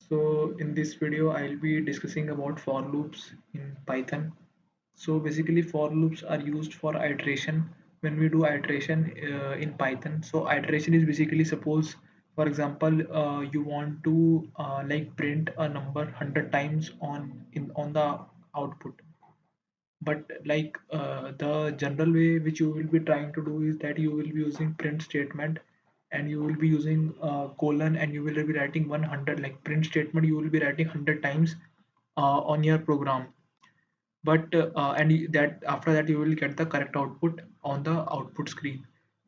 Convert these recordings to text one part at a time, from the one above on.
So in this video, I'll be discussing about for loops in Python. So basically for loops are used for iteration. When we do iteration in Python, so iteration is basically suppose, for example, you want to like print a number 100 times on the output. But like the general way which you will be trying to do is that you will be using print statement, and you will be using colon, and you will be writing 100, like print statement you will be writing 100 times on your program. But that after that you will get the correct output on the output screen.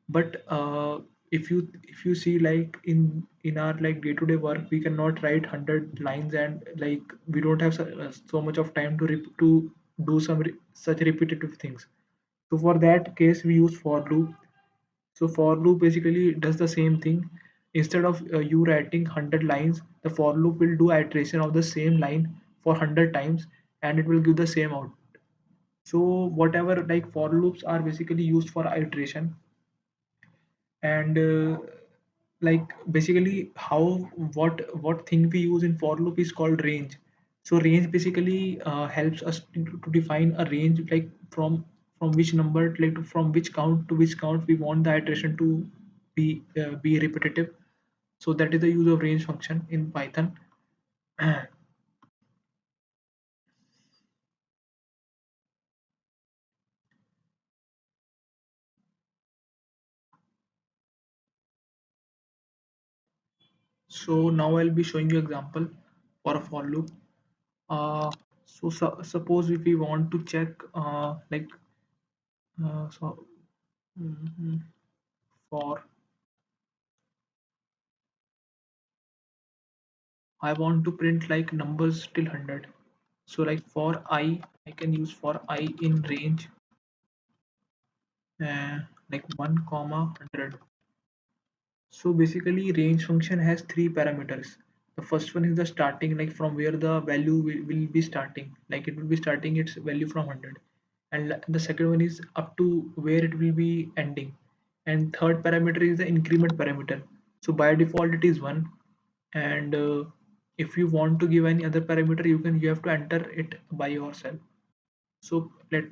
But if you see, like in our like day-to-day work, we cannot write 100 lines, and like we don't have so much of time to do such repetitive things. So for that case we use for loop. So for loop basically does the same thing. Instead of you writing 100 lines, the for loop will do iteration of the same line for 100 times, and it will give the same output. So whatever, like for loops are basically used for iteration. And like basically how what thing we use in for loop is called range. So range basically helps us to define a range, like from which number, like from which count to which count we want the iteration to be repetitive. So that is the use of range function in Python. So now I'll be showing you example for a for loop. uh, suppose if we want to check like so mhm, for I want to print like numbers till 100. So like for I can use for I in range, like 1 comma 100. So basically range function has three parameters. The first one is the starting, like from where the value will be starting, like it will be starting its value from 100. And the second one is up to where it will be ending. And third parameter is the increment parameter. So by default it is 1. And if you want to give any other parameter, you have to enter it by yourself. So let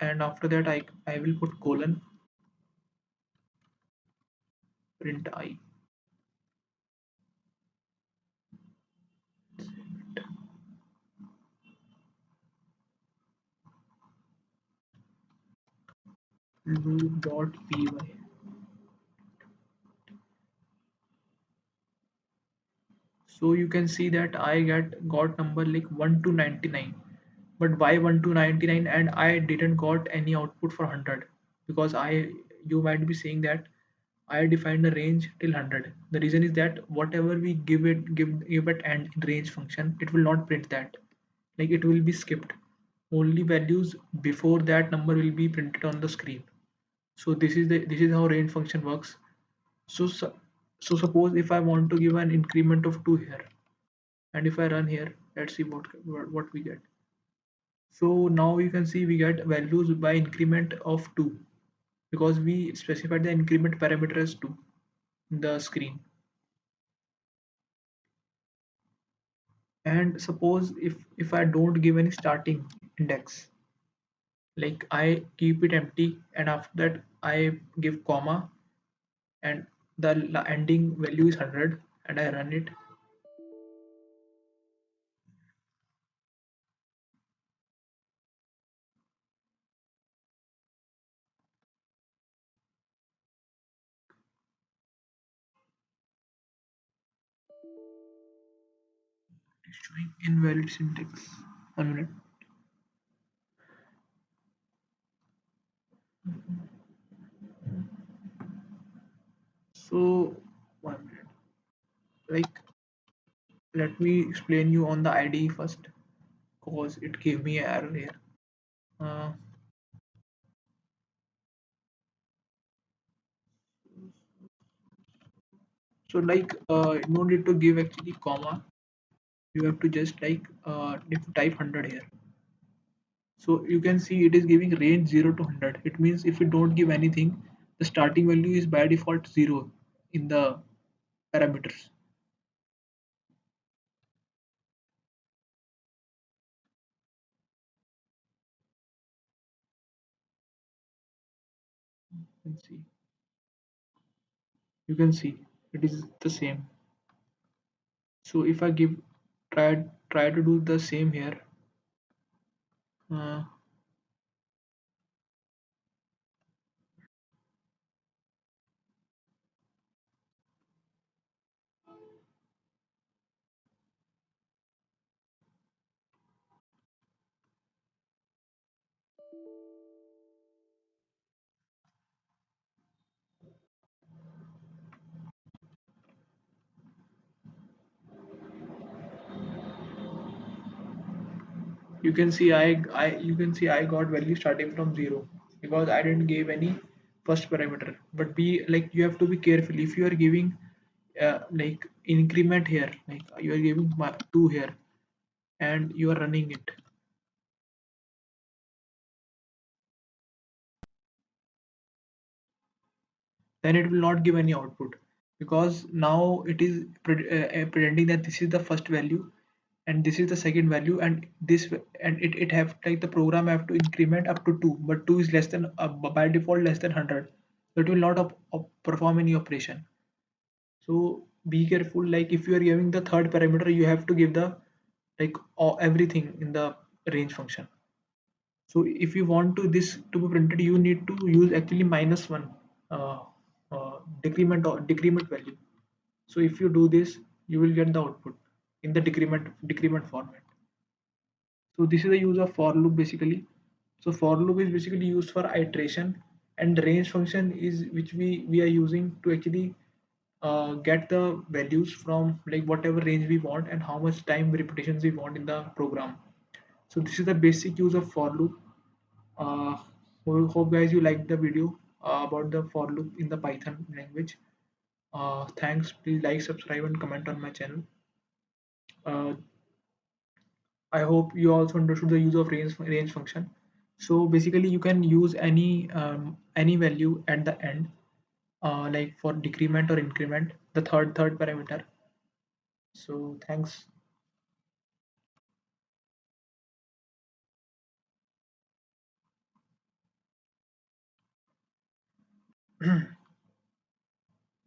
and after that I will put colon, print I. Loop.py. So you can see that I got number like 1 to 99. But why 1 to 99 and I didn't got any output for 100? Because you might be saying that I defined a range till 100. The reason is that whatever we give it and in range function, it will not print that. Like it will be skipped. Only values before that number will be printed on the screen. So this is how range function works. So suppose if I want to give an increment of 2 here, and if I run here, let's see what we get. So now you can see we get values by increment of 2, because we specified the increment parameter as 2 in the screen. And suppose if I don't give any starting index, like I keep it empty, and after that I give comma, and the ending value is 100, and I run it. It's showing invalid syntax. A minute. So 1 minute. Like let me explain you on the IDE first, because it gave me an error here. Uh, so like no need to give actually comma. You have to just like if you type 100 here. So you can see it is giving range 0 to 100. It means if you don't give anything, the starting value is by default 0 in the parameters. Let's see. You can see it is the same. So if I give try to do the same here, uh, you can see I got value starting from 0 because I didn't give any first parameter. But be like you have to be careful if you are giving like increment here, like you are giving 2 here and you are running it, then it will not give any output because now it is pretending that this is the first value and this is the second value, and it have like the program have to increment up to 2, but 2 is less than by default less than 100, so it will not perform any operation. So be careful, like if you are giving the third parameter you have to give the like everything in the range function. So if you want to this to be printed, you need to use actually -1 uh, decrement or decrement value. So if you do this, you will get the output in the decrement format. So this is the use of for loop basically. So for loop is basically used for iteration, and the range function is which we are using to actually get the values from like whatever range we want and how much time repetitions we want in the program. So this is the basic use of for loop. uh, hope guys you liked the video about the for loop in the Python language. Thanks, please like, subscribe and comment on my channel. uh, I hope you also understood the use of range function. So basically you can use any value at the end, like for decrement or increment, the third parameter. So thanks.